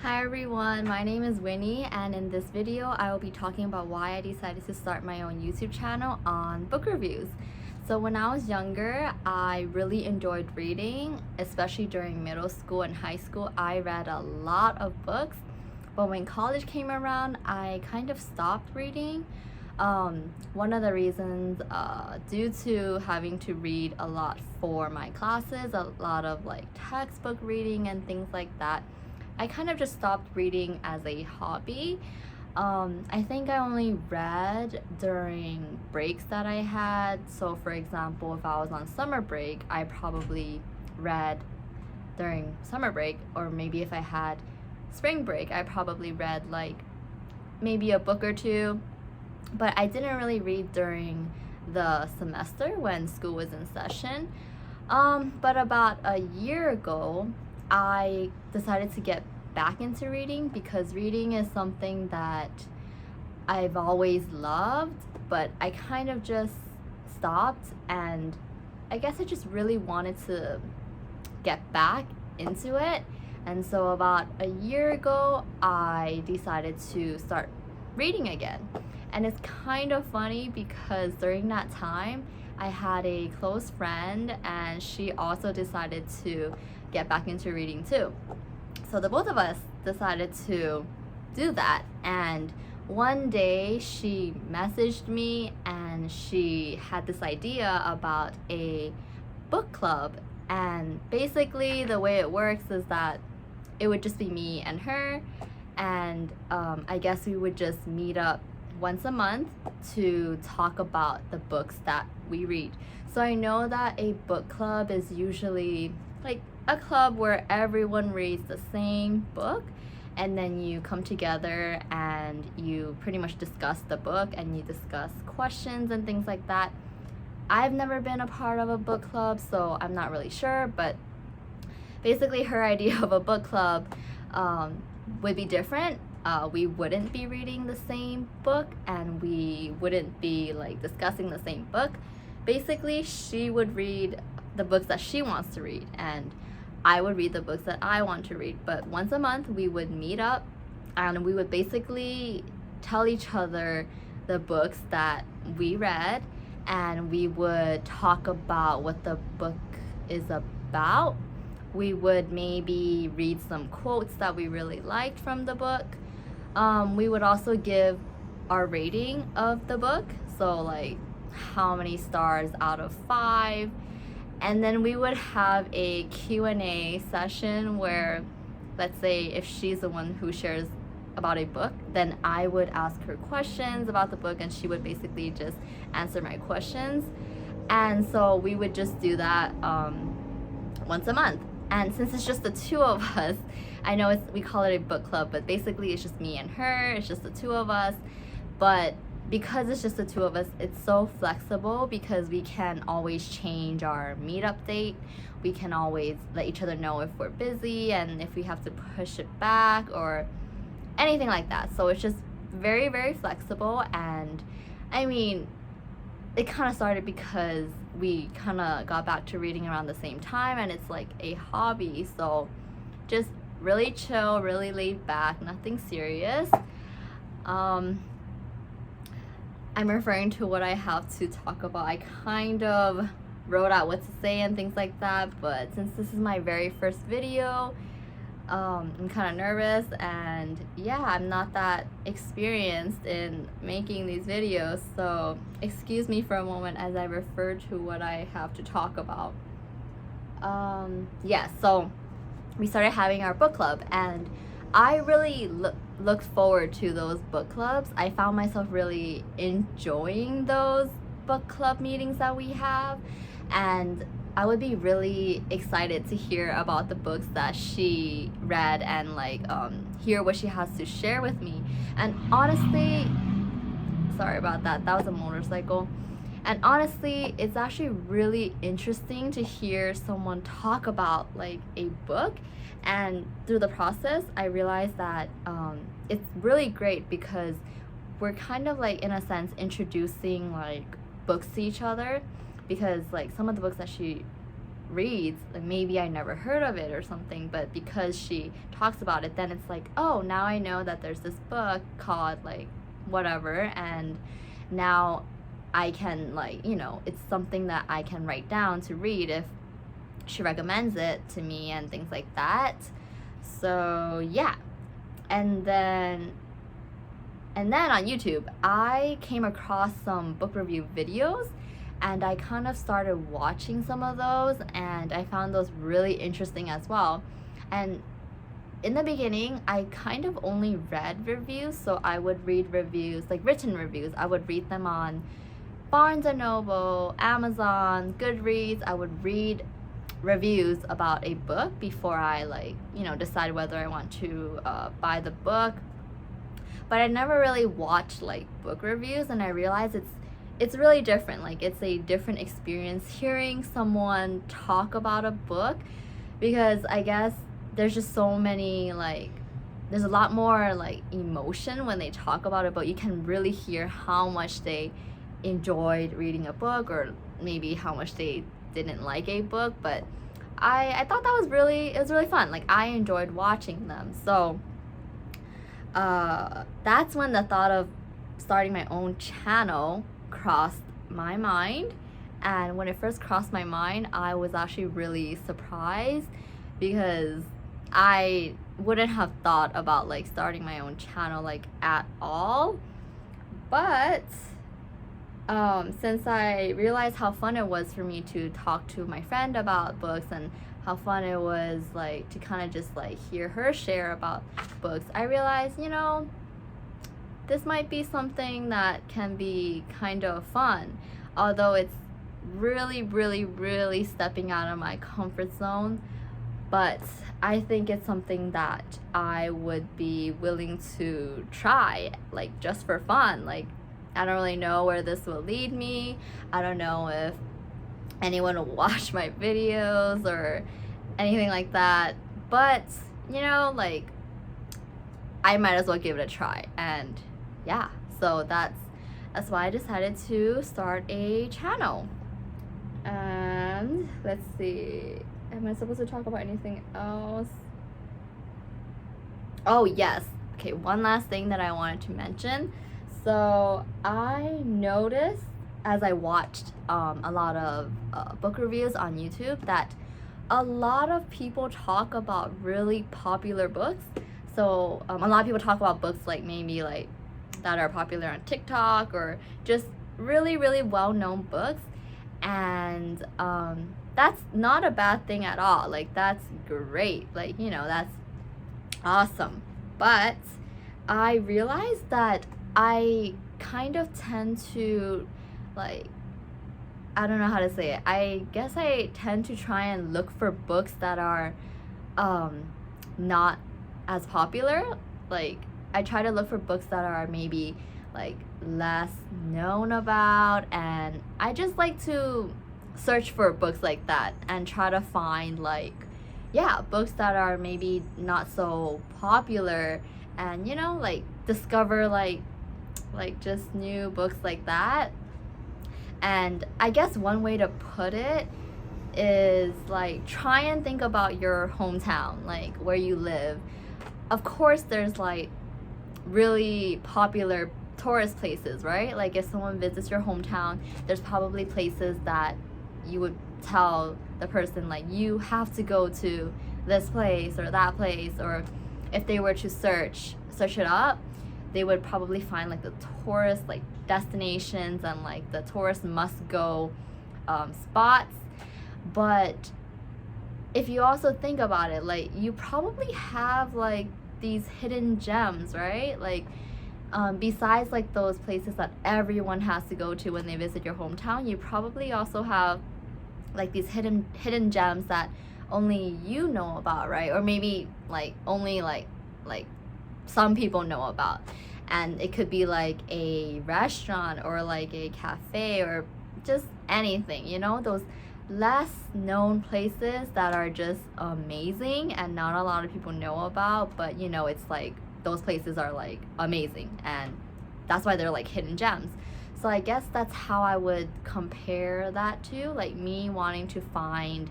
Hi everyone, my name is Winnie, and in this video I will be talking about why I decided to start my own YouTube channel on book reviews. So when I was younger, I really enjoyed reading, especially during middle school and high school. I read a lot of books, but when college came around, I kind of stopped reading. One of the reasons due to having to read a lot for my classes, a lot of like textbook reading and things like that, I kind of just stopped reading as a hobby. I think I only read during breaks that I had. So for example, if I was on summer break, I probably read during summer break, or maybe if I had spring break, I probably read like maybe a book or two, but I didn't really read during the semester when school was in session. But about a year ago, I decided to get back into reading because reading is something that I've always loved, but I kind of just stopped, and I guess I just really wanted to get back into it. And so about a year ago, I decided to start reading again. And it's kind of funny because during that time, I had a close friend and she also decided to get back into reading too. So the both of us decided to do that, and one day she messaged me and she had this idea about a book club. And basically the way it works is that it would just be me and her, and I guess we would just meet up once a month to talk about the books that we read. So I know that a book club is usually like a club where everyone reads the same book, and then you come together and you pretty much discuss the book and you discuss questions and things like that. I've never been a part of a book club, so I'm not really sure, but basically her idea of a book club would be different. We wouldn't be reading the same book and we wouldn't be like discussing the same book. Basically, she would read the books that she wants to read and I would read the books that I want to read. But once a month we would meet up and we would basically tell each other the books that we read, and we would talk about what the book is about. We would maybe read some quotes that we really liked from the book. We would also give our rating of the book, so like how many stars out of 5. And then we would have a Q&A session where, let's say if she's the one who shares about a book, then I would ask her questions about the book and she would basically just answer my questions. And so we would just do that once a month. And since it's just the two of us, I know we call it a book club, but basically it's just me and her, it's just the two of us. But because it's just the two of us, it's so flexible because we can always change our meetup date. We can always let each other know if we're busy and if we have to push it back or anything like that. So it's just very, very flexible. And I mean, it kind of started because we kind of got back to reading around the same time, and it's like a hobby. So just really chill, really laid back, nothing serious. I'm referring to what I have to talk about. I kind of wrote out what to say and things like that, but since this is my very first video, I'm kind of nervous, and yeah, I'm not that experienced in making these videos, so excuse me for a moment as I refer to what I have to talk about. Yeah, so we started having our book club, and I really looked forward to those book clubs. I found myself really enjoying those book club meetings that we have, and I would be really excited to hear about the books that she read and like hear what she has to share with me. And honestly, sorry about that, that was a motorcycle. And honestly, it's actually really interesting to hear someone talk about like a book, and through the process I realized that it's really great because we're kind of like in a sense introducing like books to each other, because like some of the books that she reads, like maybe I never heard of it or something, but because she talks about it, then it's like, oh, now I know that there's this book called like whatever, and now I can, like, you know, it's something that I can write down to read if she recommends it to me and things like that. So yeah. And then on YouTube, I came across some book review videos, and I kind of started watching some of those, and I found those really interesting as well. And in the beginning, I kind of only read reviews, so I would read reviews, like written reviews. I would read them on Barnes & Noble, Amazon, Goodreads. I would read reviews about a book before I, like, you know, decide whether I want to buy the book. But I never really watched like book reviews, and I realized it's really different. Like, it's a different experience hearing someone talk about a book, because I guess there's just so many, like, there's a lot more like emotion when they talk about it, but you can really hear how much they enjoyed reading a book, or maybe how much they didn't like a book. But I thought that was it was really fun. Like, I enjoyed watching them. So that's when the thought of starting my own channel crossed my mind. And when it first crossed my mind, I was actually really surprised, because I wouldn't have thought about like starting my own channel like at all. But since I realized how fun it was for me to talk to my friend about books, and how fun it was like to kind of just like hear her share about books, I realized, you know, this might be something that can be kind of fun, although it's really stepping out of my comfort zone. But I think it's something that I would be willing to try, like, just for fun. Like, I don't really know where this will lead me. I don't know if anyone will watch my videos or anything like that. But, you know, like, I might as well give it a try. And yeah, so that's why I decided to start a channel. And let's see, am I supposed to talk about anything else? Oh yes, okay, one last thing that I wanted to mention. So I noticed as I watched a lot of book reviews on YouTube that a lot of people talk about really popular books. So a lot of people talk about books like maybe like that are popular on TikTok, or just really well-known books. And that's not a bad thing at all. Like, that's great. Like, you know, that's awesome. But I realized that I kind of tend to, like, I don't know how to say it. I guess I tend to try and look for books that are not as popular. Like, I try to look for books that are maybe like less known about, and I just like to search for books like that and try to find, like, yeah, books that are maybe not so popular, and, you know, like, discover like just new books like that. And I guess one way to put it is, like, try and think about your hometown, like where you live. Of course there's like really popular tourist places, right? Like, if someone visits your hometown, there's probably places that you would tell the person, like, you have to go to this place or that place. Or if they were to search it up, they would probably find like the tourist like destinations and like the tourist must go spots. But if you also think about it, like, you probably have like these hidden gems, right? Like, besides like those places that everyone has to go to when they visit your hometown, you probably also have like these hidden gems that only you know about, right? Or maybe like only like some people know about. And it could be like a restaurant or like a cafe or just anything, you know, those less known places that are just amazing and not a lot of people know about. But, you know, it's like those places are like amazing, and that's why they're like hidden gems. So I guess that's how I would compare that to, like, me wanting to find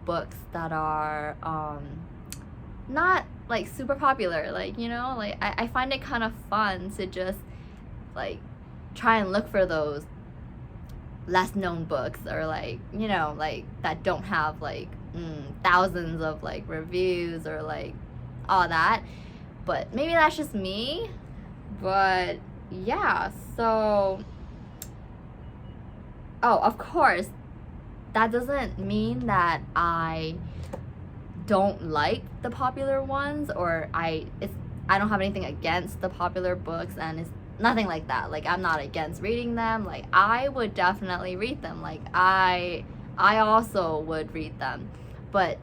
books that are not like super popular, like, you know, like I find it kind of fun to just like try and look for those less known books, or like, you know, like that don't have like thousands of like reviews or like all that. But maybe that's just me. But yeah, so oh, of course, that doesn't mean that I don't like the popular ones, or I don't have anything against the popular books, and it's nothing like that. Like, I'm not against reading them. Like, I would definitely read them. Like, I also would read them. But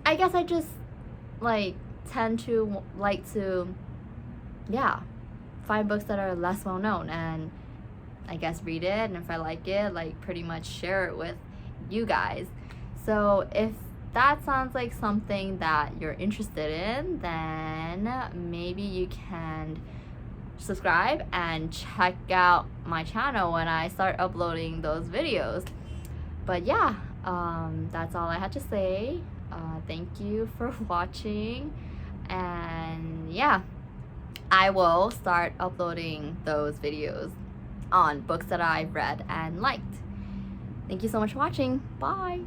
I guess I just like tend to like to, yeah, find books that are less well known, and I guess read it, and if I like it, like pretty much share it with you guys. So if that sounds like something that you're interested in, then maybe you can subscribe and check out my channel when I start uploading those videos. But yeah, that's all I had to say. Thank you for watching, and yeah, I will start uploading those videos on books that I've read and liked. Thank you so much for watching. Bye!